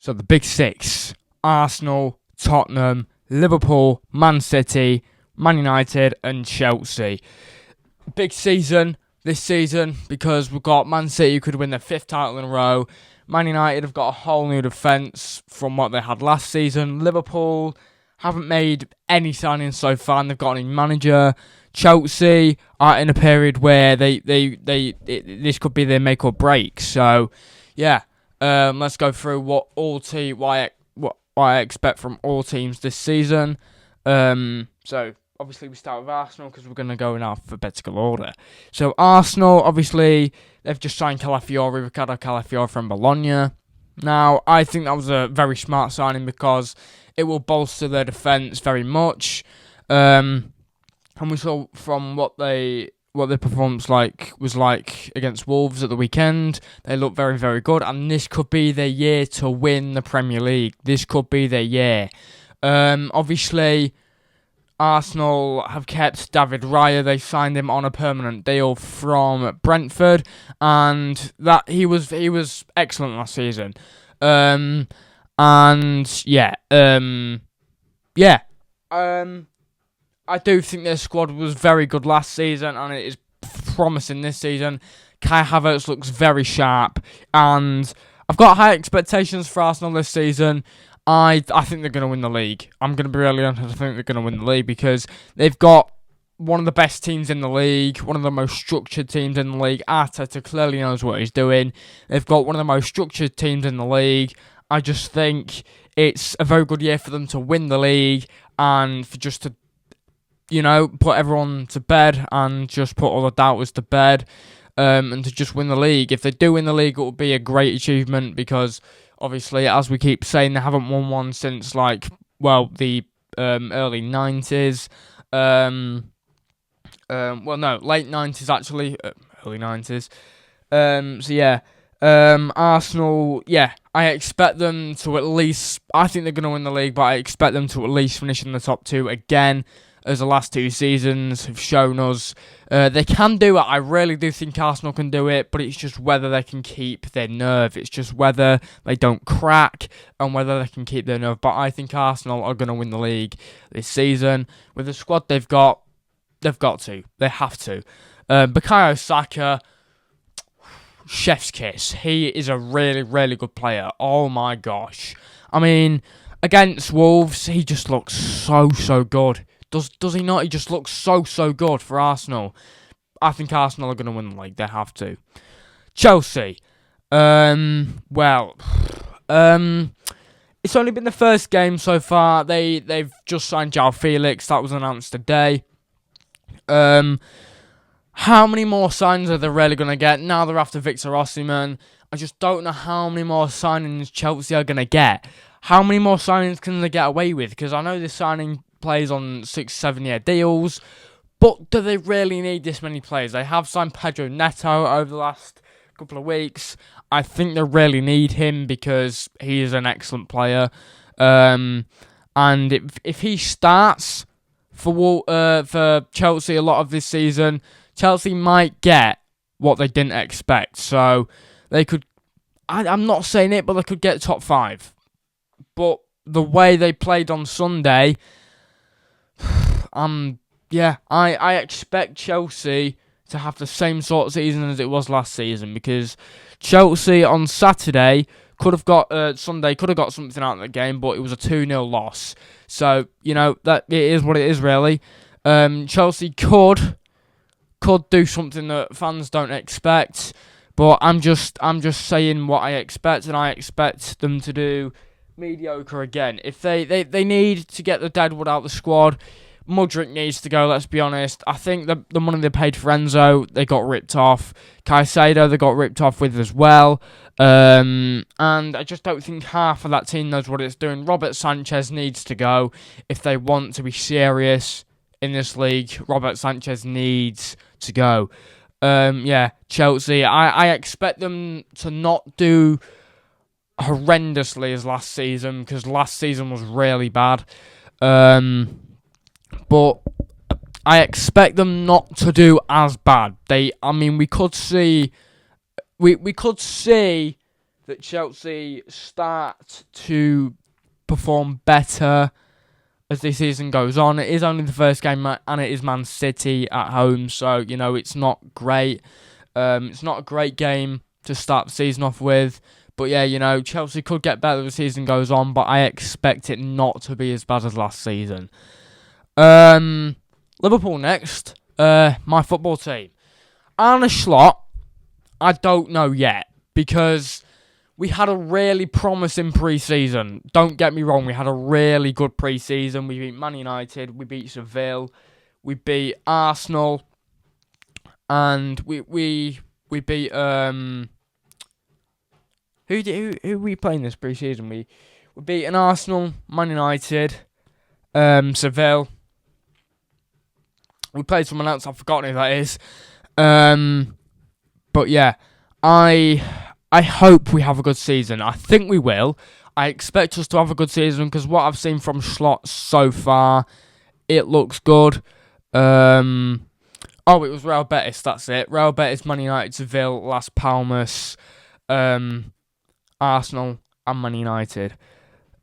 So the big six: Arsenal, Tottenham, Liverpool, Man City, Man United and Chelsea. Big season this season because we've got Man City who could win their 5th title in a row. Man United have got a whole new defence from what they had last season. Liverpool haven't made any signings so far and they've got a new manager. Chelsea are in a period where this could be their make or break. So, yeah, let's go through what I expect from all teams this season. So, obviously, we start with Arsenal because we're going to go in alphabetical order. So, Arsenal, obviously, they've just signed Ricardo Calafiori from Bologna. Now, I think that was a very smart signing because it will bolster their defence very much. And we saw from what their performance was like against Wolves at the weekend. They look very, very good, and this could be their year to win the Premier League. This could be their year. Obviously, Arsenal have kept David Raya. They signed him on a permanent deal from Brentford, and that he was excellent last season. I do think their squad was very good last season, and it is promising this season. Kai Havertz looks very sharp, and I've got high expectations for Arsenal this season. I think they're going to win the league. I'm going to be really honest. I think they're going to win the league because they've got one of the best teams in the league, one of the most structured teams in the league. Arteta clearly knows what he's doing. They've got one of the most structured teams in the league. I just think it's a very good year for them to win the league and for just to, put everyone to bed and just put all the doubters to bed and to just win the league. If they do win the league, it will be a great achievement because, obviously, as we keep saying, they haven't won one since, the early 90s. Late 90s, actually. Early 90s. Arsenal, I expect them to at least... I think they're going to win the league, but I expect them to at least finish in the top 2 again, as the last 2 seasons have shown us. They can do it. I really do think Arsenal can do it, but it's just whether they can keep their nerve. It's just whether they don't crack and whether they can keep their nerve. But I think Arsenal are going to win the league this season. With the squad they've got to. They have to. Bukayo Saka, chef's kiss. He is a really, really good player. Oh my gosh. I mean, against Wolves, he just looks so, so good. Does he not? He just looks so, so good for Arsenal. I think Arsenal are going to win the league. They have to. Chelsea. It's only been the first game so far. They've just signed João Felix. That was announced today. How many more signings are they really going to get? Now they're after Victor Osimhen. I just don't know how many more signings Chelsea are going to get. How many more signings can they get away with? Because I know they're signing players on 6-7 year deals, but do they really need this many players? They have signed Pedro Neto over the last couple of weeks. I think they really need him because he is an excellent player. And if he starts for Chelsea a lot of this season, Chelsea might get what they didn't expect. So they could, I'm not saying it, but they could get top 5. But the way they played on Sunday, I expect Chelsea to have the same sort of season as it was last season because Chelsea on Sunday could have got something out of the game, but it was a 2-0 loss. So, that it is what it is really. Chelsea could do something that fans don't expect, but I'm just saying what I expect, and I expect them to do mediocre again. If they need to get the deadwood out of the squad, Mudryk needs to go, let's be honest. I think the money they paid for Enzo, they got ripped off. Caicedo, they got ripped off with as well. And I just don't think half of that team knows what it's doing. Robert Sanchez needs to go. If they want to be serious in this league, Robert Sanchez needs to go. Chelsea, I expect them to not do horrendously as last season, because last season was really bad. But I expect them not to do as bad. We could see that Chelsea start to perform better as the season goes on. It is only the first game, and it is Man City at home, so, it's not great. It's not a great game to start the season off with. But yeah, Chelsea could get better as the season goes on, but I expect it not to be as bad as last season. Liverpool next. My football team. Arne Slot, I don't know yet, because we had a really promising pre-season. Don't get me wrong, we had a really good pre-season. We beat Man United, we beat Seville, we beat Arsenal, and we beat who we playing this pre-season? We beat an Arsenal, Man United, Seville. We played someone else, I've forgotten who that is. But yeah, I hope we have a good season. I think we will. I expect us to have a good season, because what I've seen from Slot so far, it looks good. It was Real Betis, that's it. Real Betis, Man United, Seville, Las Palmas, Arsenal, and Man United.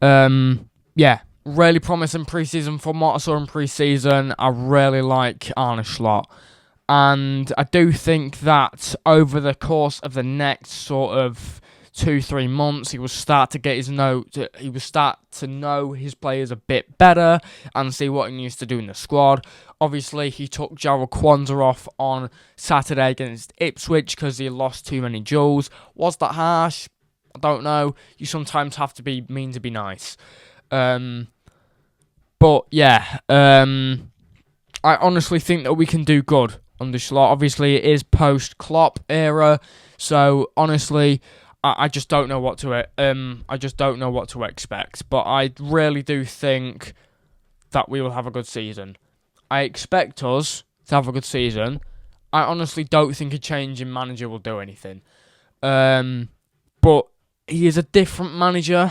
Yeah, really promising pre-season from what I saw in pre-season. I really like Arne Slot. And I do think that over the course of the next sort of 2-3 months, he will start to get he will start to know his players a bit better and see what he needs to do in the squad. Obviously, he took Jarrell Kwanzaa off on Saturday against Ipswich because he lost too many duels. Was that harsh? I don't know. You sometimes have to be mean to be nice. But yeah, I honestly think that we can do good under Slot. Obviously, it is post-Klopp era, so honestly, I just don't know what to expect. But I really do think that we will have a good season. I expect us to have a good season. I honestly don't think a change in manager will do anything. But he is a different manager,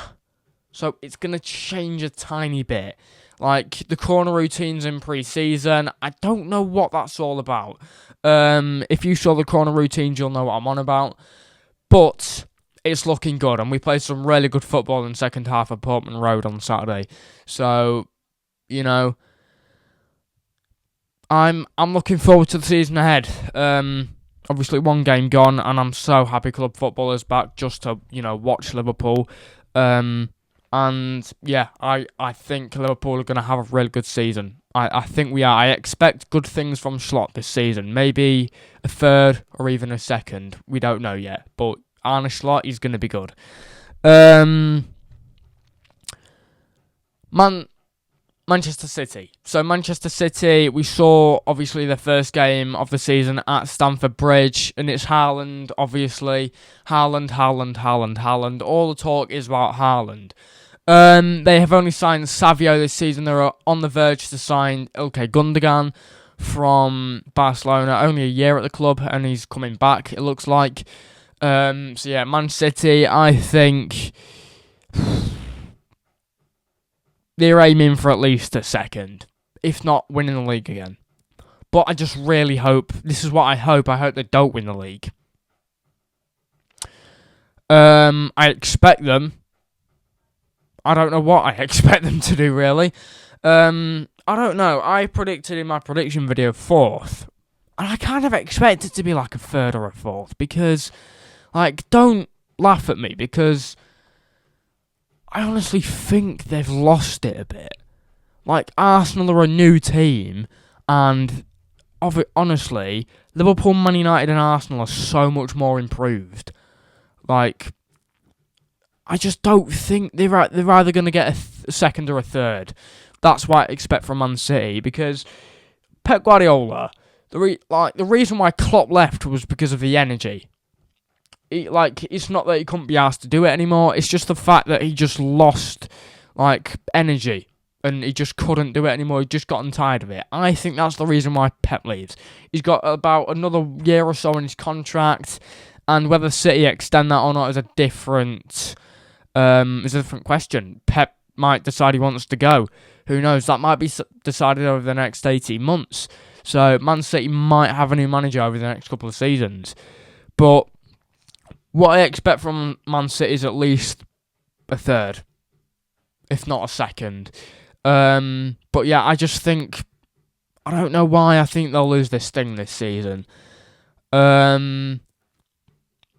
so it's going to change a tiny bit. Like, the corner routines in pre-season, I don't know what that's all about. If you saw the corner routines, you'll know what I'm on about. But it's looking good, and we played some really good football in the second half of Portman Road on Saturday. So, I'm looking forward to the season ahead. Obviously, one game gone, and I'm so happy club football is back just to, watch Liverpool. And yeah, I think Liverpool are going to have a really good season. I think we are. I expect good things from Slot this season. Maybe a third or even a second. We don't know yet. But Arne Slot is going to be good. Manchester City. So Manchester City, we saw obviously the first game of the season at Stamford Bridge, and it's Haaland, obviously. Haaland. All the talk is about Haaland. They have only signed Savio this season. They're on the verge to sign Ilkay Gundogan from Barcelona. Only a year at the club, and he's coming back, it looks like. So yeah, Man City, I think they're aiming for at least a second, if not winning the league again. But I just really hope, this is what I hope they don't win the league. I expect them. I don't know what I expect them to do, really. I don't know. I predicted in my prediction video 4th. And I kind of expect it to be like a 3rd or a 4th. Because, don't laugh at me. Because I honestly think they've lost it a bit. Arsenal are a new team. And, honestly, Liverpool, Man United and Arsenal are so much more improved. I just don't think they're either going to get a second or a third. That's what I expect from Man City, because Pep Guardiola, the reason why Klopp left was because of the energy. It's not that he couldn't be asked to do it anymore. It's just the fact that he just lost energy, and he just couldn't do it anymore. He just gotten tired of it. I think that's the reason why Pep leaves. He's got about another year or so in his contract, and whether City extend that or not is a different question. Pep might decide he wants to go. Who knows? That might be decided over the next 18 months. So Man City might have a new manager over the next couple of seasons. But What I expect from Man City is at least a third, if not a second. But yeah, I just think, I don't know why I think they'll lose this thing this season. Man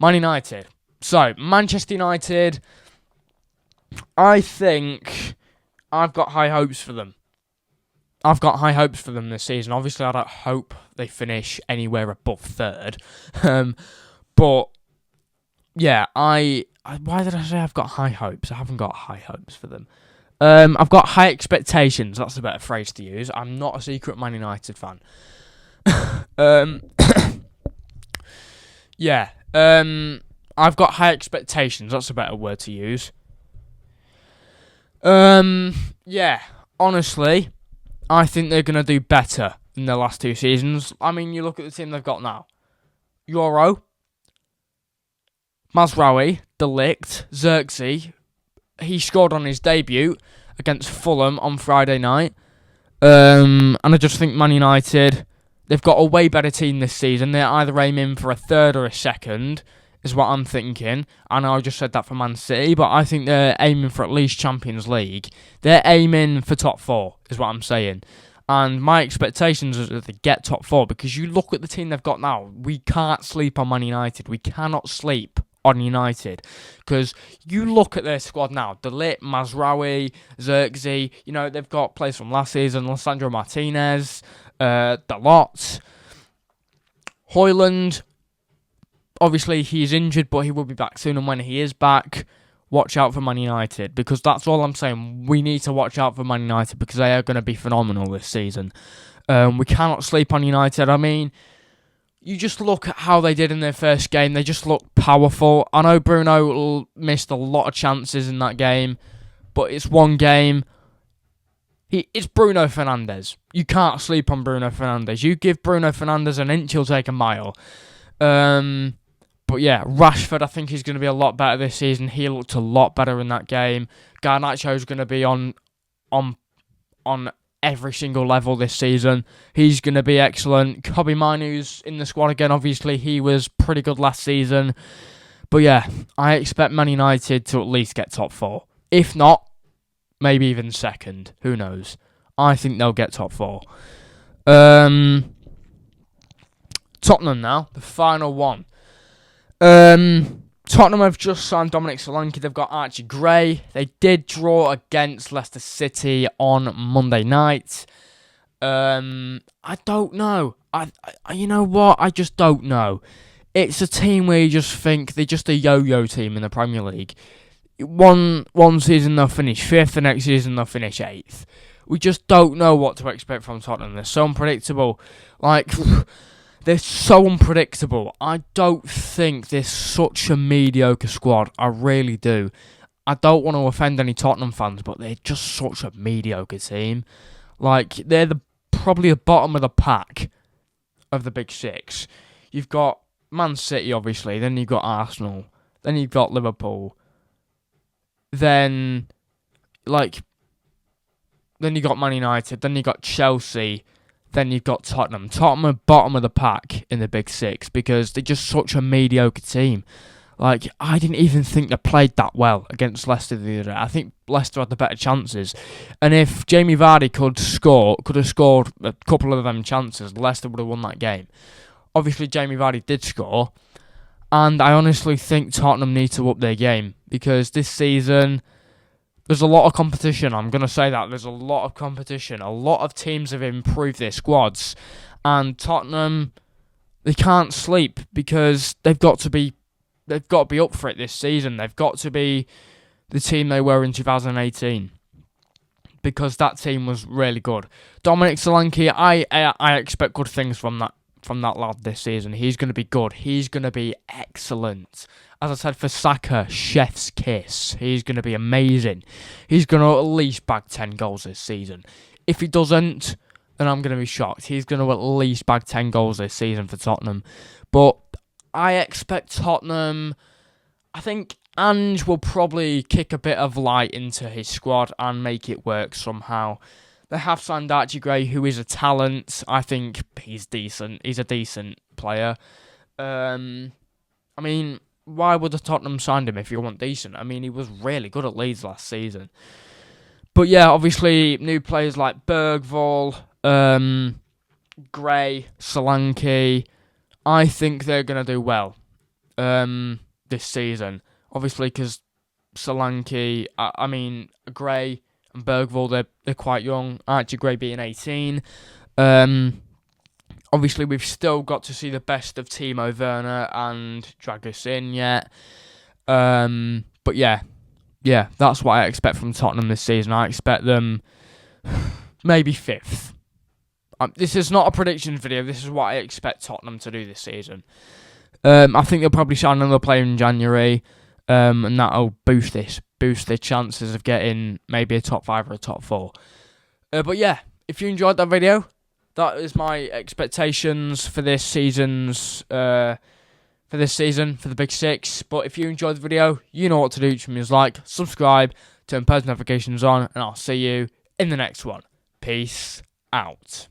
United. So, Manchester United, I think I've got high hopes for them. I've got high hopes for them this season. Obviously, I don't hope they finish anywhere above third. But, yeah, why did I say I've got high hopes? I haven't got high hopes for them. I've got high expectations. That's a better phrase to use. I'm not a secret Man United fan. Yeah. I've got high expectations. That's a better word to use. Yeah. Honestly, I think they're going to do better than their last two seasons. I mean, you look at the team they've got now. Euro, Mazraoui, De Ligt, Xerxes. He scored on his debut against Fulham on Friday night. And I just think Man United, they've got a way better team this season. They're either aiming for a third or a second, is what I'm thinking. I know I just said that for Man City, but I think they're aiming for at least Champions League. They're aiming for top four, is what I'm saying. And my expectations are that they get top four, because you look at the team they've got now. We can't sleep on Man United. We cannot sleep on United, because you look at their squad now: De Ligt, Mazraoui, Xerxes. You know, they've got players from last season: Lisandro Martinez, Dalot, Højlund. Obviously, he's injured, but he will be back soon. And when he is back, watch out for Man United, because that's all I'm saying. We need to watch out for Man United, because they are going to be phenomenal this season. We cannot sleep on United. I mean, you just look at how they did in their first game. They just look powerful. I know Bruno missed a lot of chances in that game, but it's one game. It's Bruno Fernandes. You can't sleep on Bruno Fernandes. You give Bruno Fernandes an inch, he'll take a mile. But yeah, Rashford, I think he's going to be a lot better this season. He looked a lot better in that game. Garnacho's going to be on every single level this season. He's going to be excellent. Kobbie Mainoo's in the squad again. Obviously, he was pretty good last season. But yeah, I expect Man United to at least get top four. If not, maybe even second. Who knows? I think they'll get top four. Tottenham now, the final one. Tottenham have just signed Dominic Solanke. They've got Archie Gray. They did draw against Leicester City on Monday night. I don't know. You know what? I just don't know. It's a team where you just think they're just a yo-yo team in the Premier League. One season they'll finish 5th, the next season they'll finish 8th. We just don't know what to expect from Tottenham. They're so unpredictable. They're so unpredictable. I don't think they're such a mediocre squad. I really do. I don't want to offend any Tottenham fans, but they're just such a mediocre team. They're probably the bottom of the pack of the big six. You've got Man City, obviously. Then you've got Arsenal. Then you've got Liverpool. Then you've got Man United. Then you've got Chelsea. Then you've got Tottenham. Tottenham are bottom of the pack in the big six, because they're just such a mediocre team. I didn't even think they played that well against Leicester the other day. I think Leicester had the better chances. And if Jamie Vardy could have scored a couple of them chances, Leicester would have won that game. Obviously, Jamie Vardy did score. And I honestly think Tottenham need to up their game, because this season there's a lot of competition. I'm going to say that. There's a lot of competition. A lot of teams have improved their squads. And Tottenham, they can't sleep, because they've got to be up for it this season. They've got to be the team they were in 2018, because that team was really good. Dominic Solanke, I expect good things from that lad this season. He's going to be good. He's going to be excellent. As I said for Saka, chef's kiss. He's going to be amazing. He's going to at least bag 10 goals this season. If he doesn't, then I'm going to be shocked. He's going to at least bag 10 goals this season for Tottenham. But I expect Tottenham, I think Ange will probably kick a bit of light into his squad and make it work somehow. They have signed Archie Gray, who is a talent. I think he's decent. He's a decent player. I mean, why would the Tottenham signed him if he wasn't decent? I mean, he was really good at Leeds last season. But yeah, obviously, new players like Bergvall, Gray, Solanke, I think they're going to do well this season. Obviously, because Solanke, I mean, Gray and Bergvall, they're quite young. Archie Gray being 18. Obviously, we've still got to see the best of Timo Werner and Dragusin yet. But yeah, that's what I expect from Tottenham this season. I expect them maybe 5th. This is not a predictions video. This is what I expect Tottenham to do this season. I think they'll probably sign another player in January, and that'll boost their chances of getting maybe a top 5 or a top 4. But yeah, if you enjoyed that video, that is my expectations for this season's for the Big Six. But if you enjoyed the video, you know what to do. Which means like, subscribe, turn post notifications on, and I'll see you in the next one. Peace out.